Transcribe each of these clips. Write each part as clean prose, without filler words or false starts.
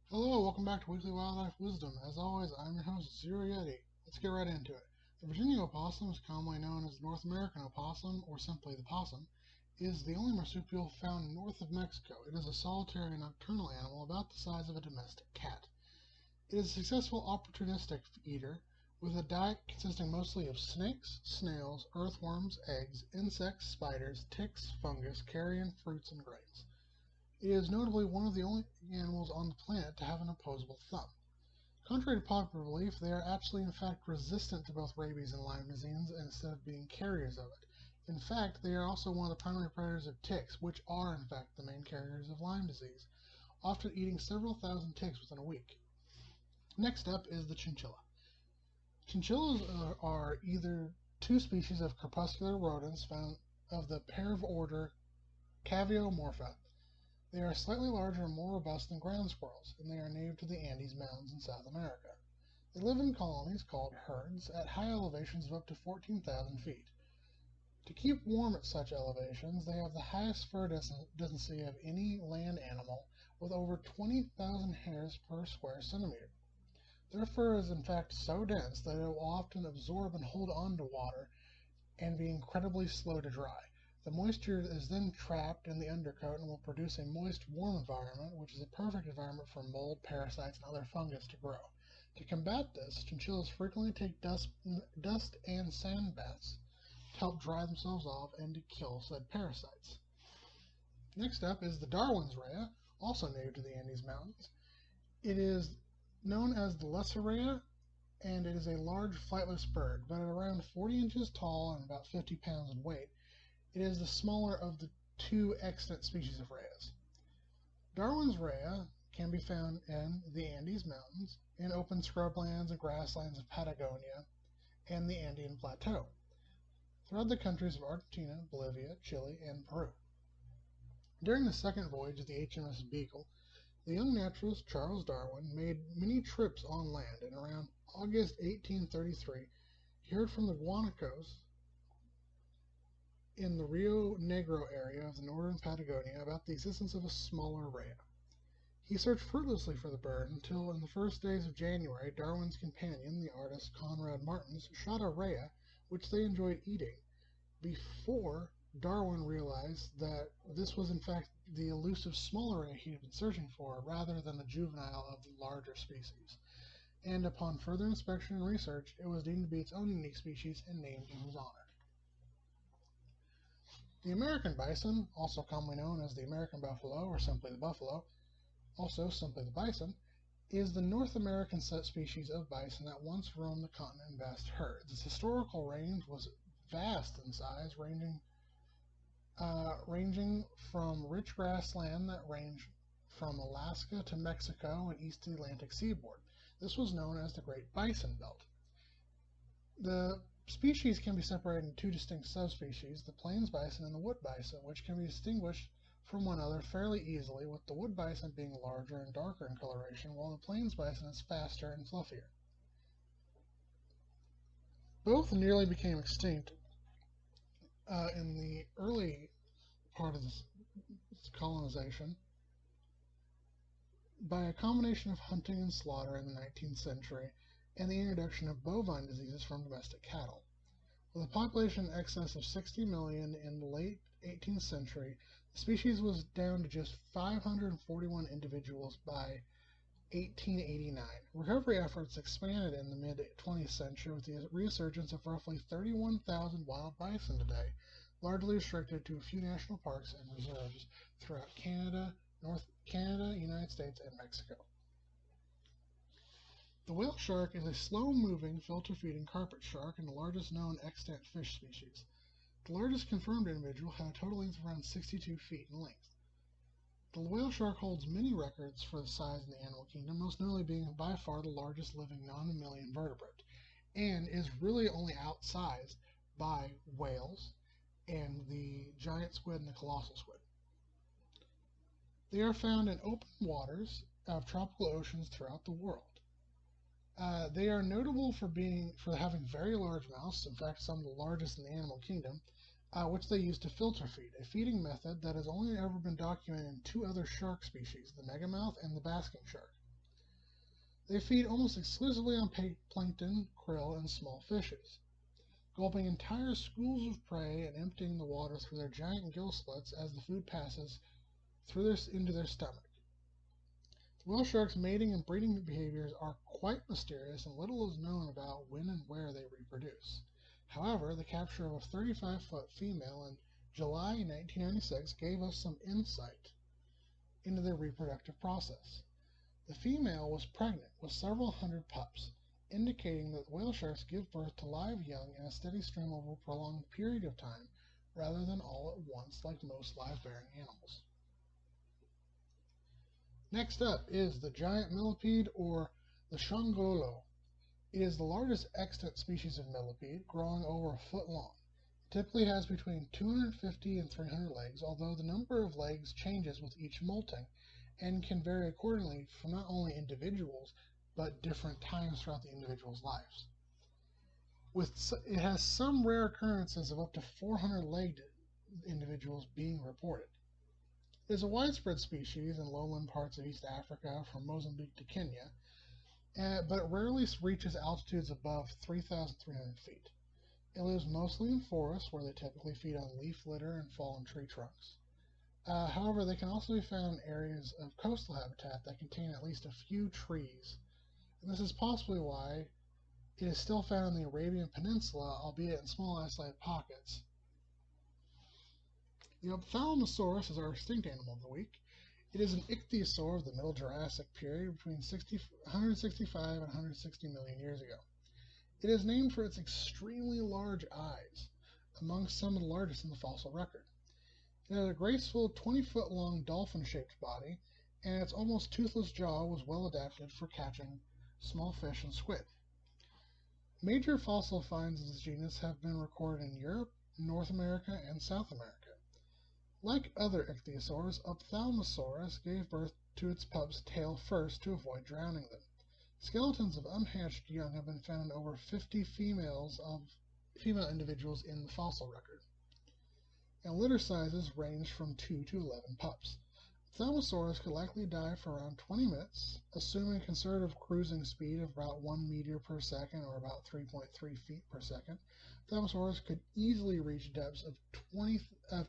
Hello, welcome back to Weekly Wildlife Wisdom. As always, I'm your host, Zero Yeti. Let's get right into it. The Virginia opossum, is commonly known as the North American opossum, or simply the possum, is the only marsupial found north of Mexico. It is a solitary nocturnal animal about the size of a domestic cat. It is a successful opportunistic eater, with a diet consisting mostly of snakes, snails, earthworms, eggs, insects, spiders, ticks, fungus, carrion, fruits, and grains. It is notably one of the only animals on the planet to have an opposable thumb. Contrary to popular belief, they are actually in fact resistant to both rabies and Lyme disease instead of being carriers of it. In fact, they are also one of the primary predators of ticks, which are in fact the main carriers of Lyme disease, often eating several thousand ticks within a week. Next up is the chinchilla. Chinchillas are either two species of crepuscular rodents found of the parvorder Caviomorpha. They are slightly larger and more robust than ground squirrels, and they are native to the Andes Mountains in South America. They live in colonies called herds at high elevations of up to 14,000 feet. To keep warm at such elevations, they have the highest fur density of any land animal, with over 20,000 hairs per square centimeter. Their fur is in fact so dense that it will often absorb and hold on to water and be incredibly slow to dry. The moisture is then trapped in the undercoat and will produce a moist, warm environment, which is a perfect environment for mold, parasites, and other fungus to grow. To combat this, chinchillas frequently take dust and sand baths to help dry themselves off and to kill said parasites. Next up is the Darwins Raya, also native to the Andes Mountains. It is known as the Lesser Raya, and it is a large flightless bird, but at around 40 inches tall and about 50 pounds in weight. It is the smaller of the two extant species of rayas. Darwin's raya can be found in the Andes Mountains, in open scrublands and grasslands of Patagonia and the Andean Plateau, throughout the countries of Argentina, Bolivia, Chile, and Peru. During the second voyage of the HMS Beagle, the young naturalist Charles Darwin made many trips on land, and around August 1833 he heard from the guanacos in the Rio Negro area of the northern Patagonia about the existence of a smaller raya. He searched fruitlessly for the bird until, in the first days of January, Darwin's companion, the artist Conrad Martins, shot a raya which they enjoyed eating, before Darwin realized that this was in fact the elusive smaller raya he had been searching for, rather than a juvenile of the larger species. And upon further inspection and research, it was deemed to be its own unique species and named in his honor. The American bison, also commonly known as the American buffalo or simply the buffalo, also simply the bison, is the North American species of bison that once roamed the continent in vast herds. Its historical range was vast in size, ranging from rich grassland that ranged from Alaska to Mexico and east to the Atlantic seaboard. This was known as the Great Bison Belt. The species can be separated into two distinct subspecies, the plains bison and the wood bison, which can be distinguished from one another fairly easily, with the wood bison being larger and darker in coloration, while the plains bison is faster and fluffier. Both nearly became extinct in the early part of this colonization by a combination of hunting and slaughter in the 19th century and the introduction of bovine diseases from domestic cattle. With a population in excess of 60 million in the late 18th century, the species was down to just 541 individuals by 1889. Recovery efforts expanded in the mid-20th century with the resurgence of roughly 31,000 wild bison today, largely restricted to a few national parks and reserves throughout Canada, United States, and Mexico. The whale shark is a slow-moving, filter-feeding carpet shark and the largest known extant fish species. The largest confirmed individual had a total length of around 62 feet in length. The whale shark holds many records for the size in the animal kingdom, most notably being by far the largest living non-mammalian vertebrate, and is really only outsized by whales and the giant squid and the colossal squid. They are found in open waters of tropical oceans throughout the world. They are notable for having very large mouths, in fact some of the largest in the animal kingdom, which they use to filter feed, a feeding method that has only ever been documented in two other shark species, the megamouth and the basking shark. They feed almost exclusively on plankton, krill, and small fishes, gulping entire schools of prey and emptying the water through their giant gill slits as the food passes into their stomach. Whale sharks' mating and breeding behaviors are quite mysterious, and little is known about when and where they reproduce. However, the capture of a 35-foot female in July 1996 gave us some insight into their reproductive process. The female was pregnant with several hundred pups, indicating that whale sharks give birth to live young in a steady stream over a prolonged period of time, rather than all at once like most live-bearing animals. Next up is the giant millipede, or the shongolo. It is the largest extant species of millipede, growing over a foot long. It typically has between 250 and 300 legs, although the number of legs changes with each molting and can vary accordingly from not only individuals, but different times throughout the individual's lives. It has some rare occurrences of up to 400-legged individuals being reported. It is a widespread species in lowland parts of East Africa, from Mozambique to Kenya, but it rarely reaches altitudes above 3,300 feet. It lives mostly in forests, where they typically feed on leaf litter and fallen tree trunks. However, they can also be found in areas of coastal habitat that contain at least a few trees, and this is possibly why it is still found in the Arabian Peninsula, albeit in small isolated pockets. The Ophthalmosaurus is our extinct animal of the week. It is an ichthyosaur of the Middle Jurassic period between 165 and 160 million years ago. It is named for its extremely large eyes, among some of the largest in the fossil record. It had a graceful 20-foot-long dolphin-shaped body, and its almost toothless jaw was well adapted for catching small fish and squid. Major fossil finds of this genus have been recorded in Europe, North America, and South America. Like other ichthyosaurs, Ophthalmosaurus gave birth to its pups tail first to avoid drowning them. Skeletons of unhatched young have been found in over 50 female individuals in the fossil record, and litter sizes range from 2 to 11 pups. Ophthalmosaurus could likely die for around 20 minutes, assuming a conservative cruising speed of about 1 meter per second, or about 3.3 feet per second. Ophthalmosaurus could easily reach depths of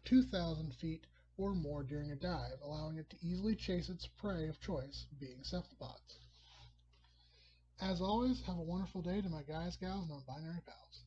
2,000 feet or more during a dive, allowing it to easily chase its prey of choice, being cephalopods. As always, have a wonderful day to my guys, gals, and non-binary pals.